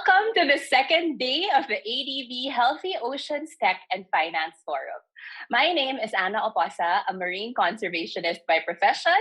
Welcome to the second day of the ADB Healthy Oceans Tech and Finance Forum. My name is Anna Oposa, a marine conservationist by profession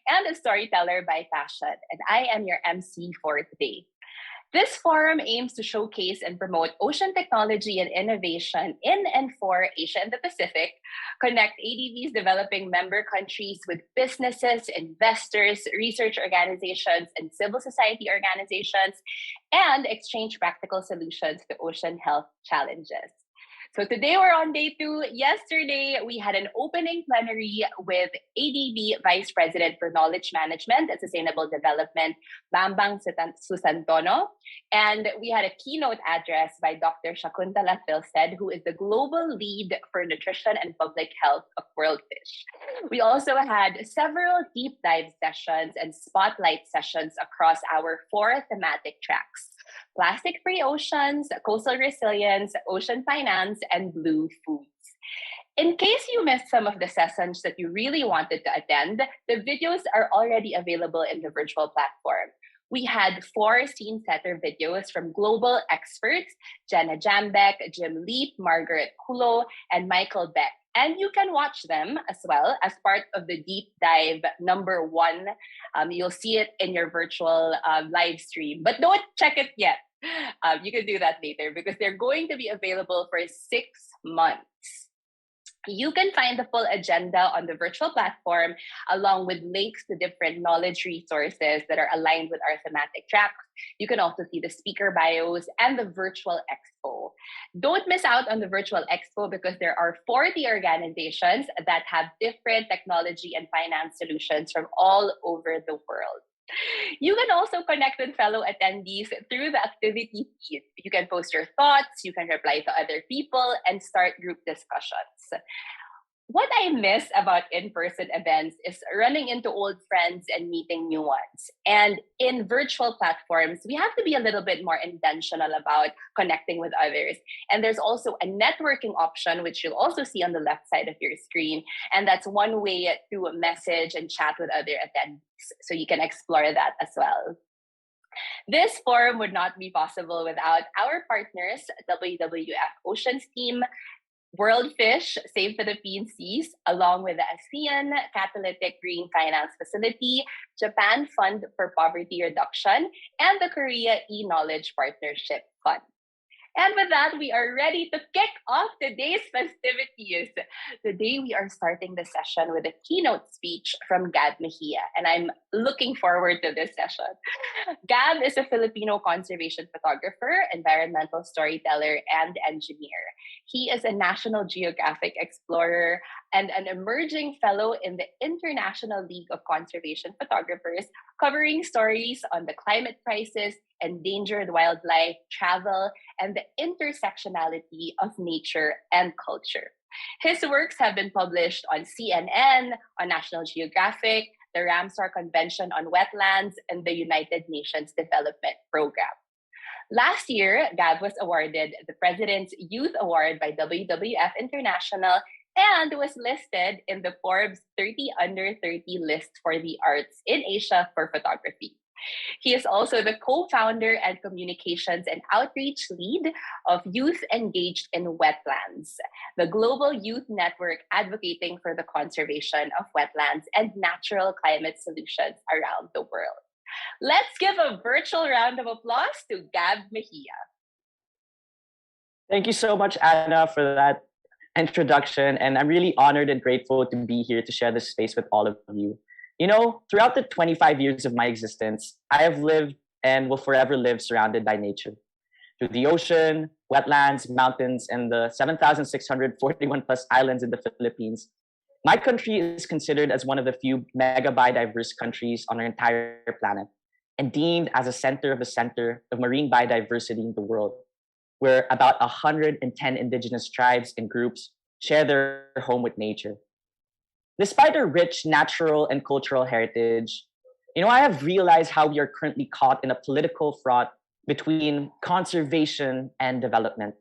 and a storyteller by passion, and I am your MC for today. This forum aims to showcase and promote ocean technology and innovation in and for Asia and the Pacific, connect ADB's developing member countries with businesses, investors, research organizations, and civil society organizations, and exchange practical solutions to ocean health challenges. So today we're on day 2. Yesterday, we had an opening plenary with ADB Vice President for Knowledge Management and Sustainable Development, Bambang Susantono. And we had a keynote address by Dr. Shakuntala Philstead, who is the Global Lead for Nutrition and Public Health of WorldFish. We also had several deep dive sessions and spotlight sessions across our 4 thematic tracks: plastic-free oceans, coastal resilience, ocean finance, and blue foods. In case you missed some of the sessions that you really wanted to attend, the videos are already available in the virtual platform. We had 4 scene-setter videos from global experts, Jenna Jambeck, Jim Leap, Margaret Kulo, and Michael Beck. And you can watch them as well as part of the deep dive number 1. You'll see it in your virtual live stream, but don't check it yet. You can do that later because they're going to be available for 6 months. You can find the full agenda on the virtual platform, along with links to different knowledge resources that are aligned with our thematic tracks. You can also see the speaker bios and the virtual expo. Don't miss out on the virtual expo because there are 40 organizations that have different technology and finance solutions from all over the world. You can also connect with fellow attendees through the activity feed. You can post your thoughts, you can reply to other people, and start group discussions. What I miss about in-person events is running into old friends and meeting new ones. And in virtual platforms, we have to be a little bit more intentional about connecting with others. And there's also a networking option, which you'll also see on the left side of your screen. And that's one way to message and chat with other attendees. So you can explore that as well. This forum would not be possible without our partners, WWF Oceans Team, WorldFish, Save Philippine Seas, along with the ASEAN Catalytic Green Finance Facility, Japan Fund for Poverty Reduction, and the Korea E-Knowledge Partnership Fund. And with that, we are ready to kick off today's festivities. Today, we are starting the session with a keynote speech from Gab Mejia, and I'm looking forward to this session. Gab is a Filipino conservation photographer, environmental storyteller, and engineer. He is a National Geographic explorer and an emerging fellow in the International League of Conservation Photographers, covering stories on the climate crisis, endangered wildlife, travel, and the intersectionality of nature and culture. His works have been published on CNN, on National Geographic, the Ramsar Convention on Wetlands, and the United Nations Development Program. Last year, Gab was awarded the President's Youth Award by WWF International and was listed in the Forbes 30 Under 30 list for the arts in Asia for photography. He is also the co-founder and communications and outreach lead of Youth Engaged in Wetlands, the global youth network advocating for the conservation of wetlands and natural climate solutions around the world. Let's give a virtual round of applause to Gab Mejia. Thank you so much, Anna, for that introduction. And I'm really honored and grateful to be here to share this space with all of you. You know, throughout the 25 years of my existence, I have lived and will forever live surrounded by nature. Through the ocean, wetlands, mountains, and the 7,641 plus islands in the Philippines, my country is considered as one of the few mega biodiverse countries on our entire planet and deemed as a center of marine biodiversity in the world, where about 110 indigenous tribes and groups share their home with nature. Despite our rich natural and cultural heritage, I have realized how we are currently caught in a political fraught between conservation and development,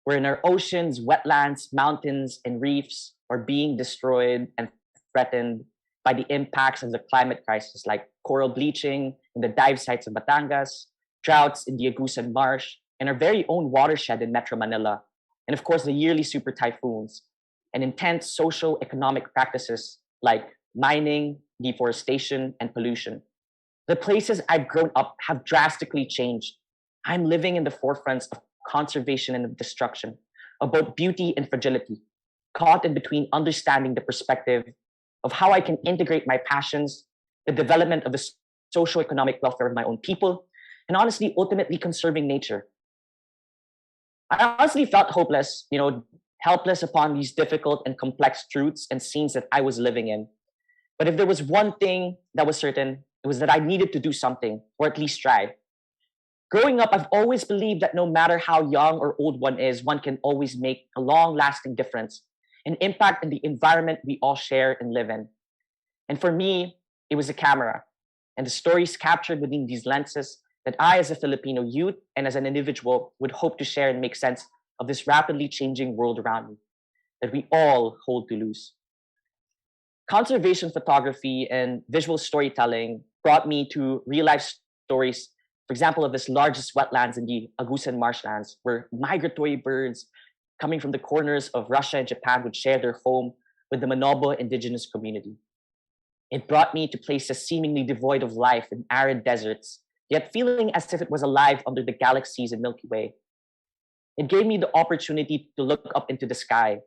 wherein our oceans, wetlands, mountains, and reefs are being destroyed and threatened by the impacts of the climate crisis, like coral bleaching in the dive sites of Batangas, droughts in the Agusan Marsh, and our very own watershed in Metro Manila, and of course the yearly super typhoons, and intense socio-economic practices like mining, deforestation, and pollution. The places I've grown up have drastically changed. I'm living in the forefronts of conservation and of destruction, of both beauty and fragility, caught in between understanding the perspective of how I can integrate my passions, the development of the socio-economic welfare of my own people, and honestly, ultimately conserving nature. I honestly felt hopeless, helpless upon these difficult and complex truths and scenes that I was living in. But if there was one thing that was certain, it was that I needed to do something, or at least try. Growing up, I've always believed that no matter how young or old one is, one can always make a long lasting difference, an impact in the environment we all share and live in. And for me, it was a camera and the stories captured within these lenses that I, as a Filipino youth and as an individual, would hope to share and make sense of this rapidly changing world around me that we all hold to lose. Conservation photography and visual storytelling brought me to real life stories, for example, of this largest wetlands in the Agusan marshlands, where migratory birds coming from the corners of Russia and Japan would share their home with the Manobo indigenous community. It brought me to places seemingly devoid of life in arid deserts, yet feeling as if it was alive under the galaxies and Milky Way. It gave me the opportunity to look up into the sky,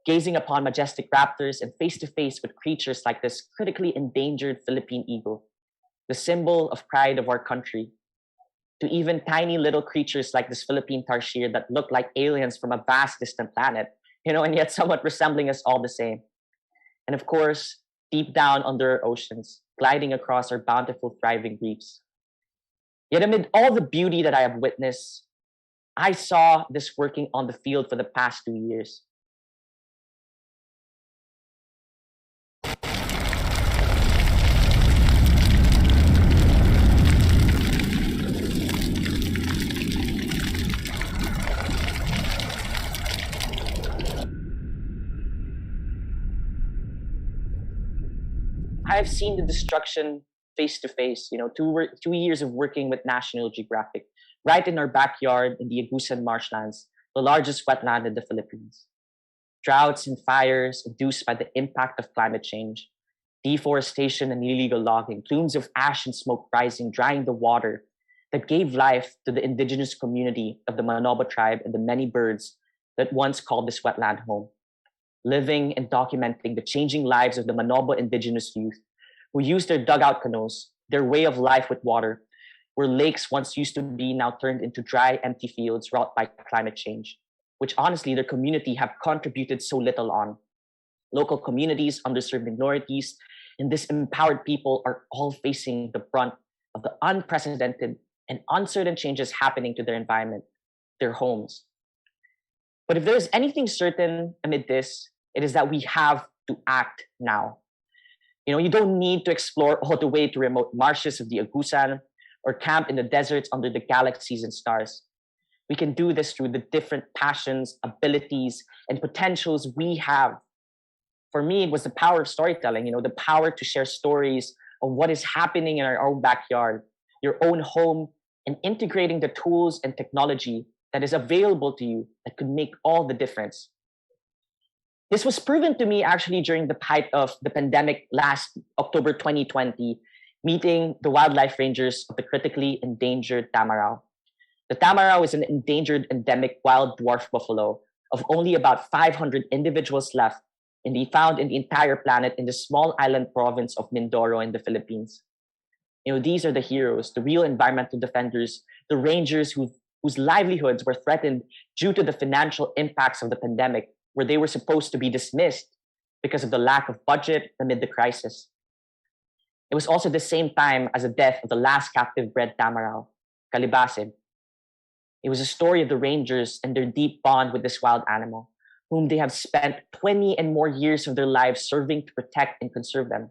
gazing upon majestic raptors and face to face with creatures like this critically endangered Philippine eagle, the symbol of pride of our country, to even tiny little creatures like this Philippine tarsier that look like aliens from a vast distant planet, and yet somewhat resembling us all the same. And of course, deep down under our oceans, gliding across our bountiful, thriving reefs. Yet amid all the beauty that I have witnessed, I saw this working on the field for the past 2 years. I've seen the destruction face to face. 2 years of working with National Geographic, right in our backyard in the Agusan marshlands, the largest wetland in the Philippines. Droughts and fires induced by the impact of climate change, deforestation and illegal logging, plumes of ash and smoke rising, drying the water that gave life to the indigenous community of the Manobo tribe and the many birds that once called this wetland home, living and documenting the changing lives of the Manobo indigenous youth who used their dugout canoes, their way of life with water, where lakes once used to be now turned into dry, empty fields wrought by climate change, which honestly their community have contributed so little on. Local communities, underserved minorities, and disempowered people are all facing the brunt of the unprecedented and uncertain changes happening to their environment, their homes. But if there is anything certain amid this, it is that we have to act now. You don't need to explore all the way to remote marshes of the Agusan or camp in the deserts under the galaxies and stars. We can do this through the different passions, abilities, and potentials we have. For me, it was the power of storytelling, the power to share stories of what is happening in our own backyard, your own home, and integrating the tools and technology that is available to you that could make all the difference. This was proven to me actually during the height of the pandemic last October 2020, meeting the wildlife rangers of the critically endangered tamarau. The tamarau is an endangered endemic wild dwarf buffalo of only about 500 individuals left and be found in the entire planet in the small island province of Mindoro in the Philippines. These are the heroes, the real environmental defenders, the rangers whose livelihoods were threatened due to the financial impacts of the pandemic, where they were supposed to be dismissed because of the lack of budget amid the crisis. It was also the same time as the death of the last captive bred tamarau, Kalibasib. It was a story of the rangers and their deep bond with this wild animal, whom they have spent 20 and more years of their lives serving to protect and conserve them.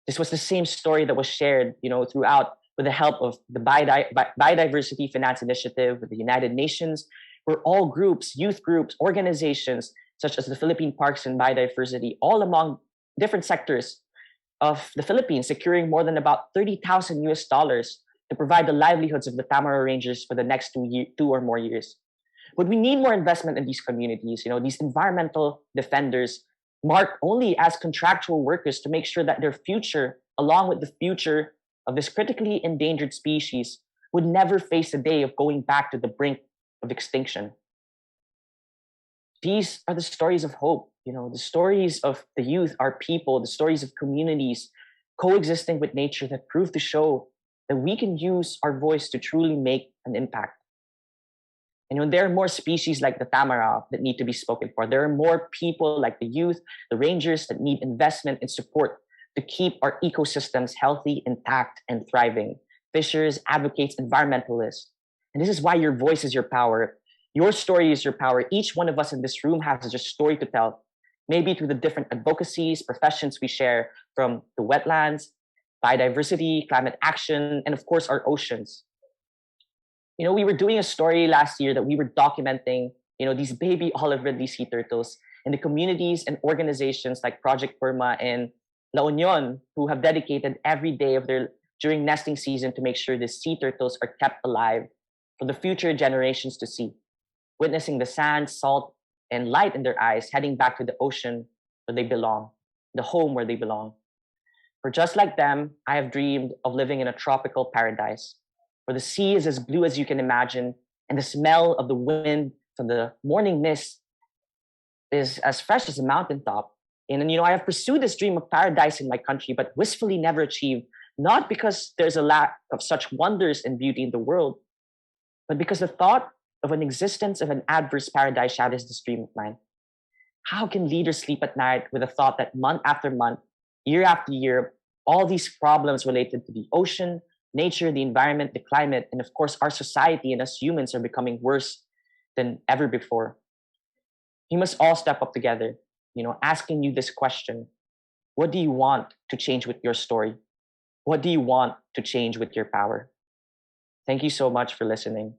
This was the same story that was shared, throughout with the help of the Biodiversity Finance Initiative, with the United Nations, where all groups, youth groups, organizations, such as the Philippine Parks and Biodiversity, all among different sectors of the Philippines, securing more than about $30,000 US to provide the livelihoods of the Tamara Rangers for the next 2 or more years. But we need more investment in these communities, these environmental defenders marked only as contractual workers to make sure that their future, along with the future of this critically endangered species, would never face a day of going back to the brink of extinction. These are the stories of hope, the stories of the youth, our people, the stories of communities coexisting with nature that prove to show that we can use our voice to truly make an impact. And when there are more species like the tamara that need to be spoken for, there are more people like the youth, the rangers that need investment and support to keep our ecosystems healthy, intact, and thriving. Fishers, advocates, environmentalists. And this is why your voice is your power. Your story is your power. Each one of us in this room has a story to tell, maybe through the different advocacies, professions we share, from the wetlands, biodiversity, climate action, and of course, our oceans. We were doing a story last year that we were documenting, these baby olive ridley sea turtles and the communities and organizations like Project Perma and La Union, who have dedicated every day of their during nesting season to make sure the sea turtles are kept alive for the future generations to see, witnessing the sand, salt, and light in their eyes, heading back to the ocean where they belong, the home where they belong. For just like them, I have dreamed of living in a tropical paradise where the sea is as blue as you can imagine and the smell of the wind from the morning mist is as fresh as a mountaintop. And I have pursued this dream of paradise in my country, but wistfully never achieved, not because there's a lack of such wonders and beauty in the world, but because the thought of an existence of an adverse paradise shadows this dream of mine. How can leaders sleep at night with the thought that month after month, year after year, all these problems related to the ocean, nature, the environment, the climate, and of course our society and us humans are becoming worse than ever before? We must all step up together, asking you this question: what do you want to change with your story? What do you want to change with your power? Thank you so much for listening.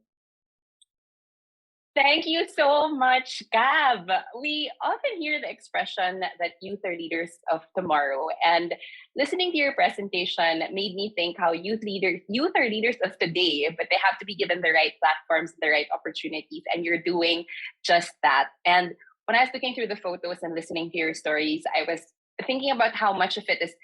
Thank you so much, Gab. We often hear the expression that youth are leaders of tomorrow. And listening to your presentation made me think how youth are leaders of today, but they have to be given the right platforms, the right opportunities. And you're doing just that. And when I was looking through the photos and listening to your stories, I was thinking about how much of it is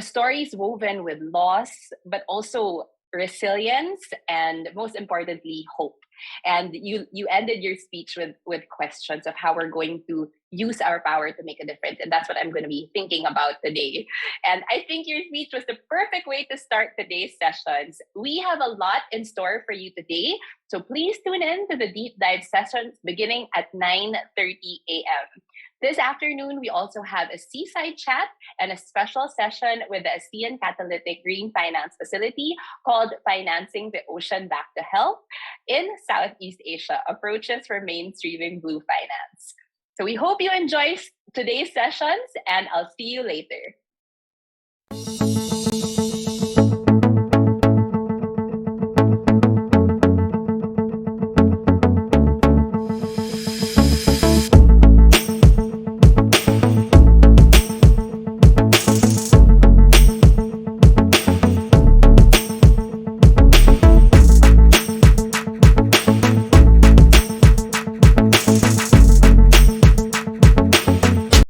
stories woven with loss, but also resilience, and most importantly, hope. And you ended your speech with questions of how we're going to use our power to make a difference. And that's what I'm going to be thinking about today. And I think your speech was the perfect way to start today's sessions. We have a lot in store for you today. So please tune in to the deep dive sessions beginning at 9:30 a.m. This afternoon, we also have a seaside chat and a special session with the ASEAN Catalytic Green Finance Facility called Financing the Ocean Back to Health in Southeast Asia, Approaches for Mainstreaming Blue Finance. So we hope you enjoy today's sessions, and I'll see you later.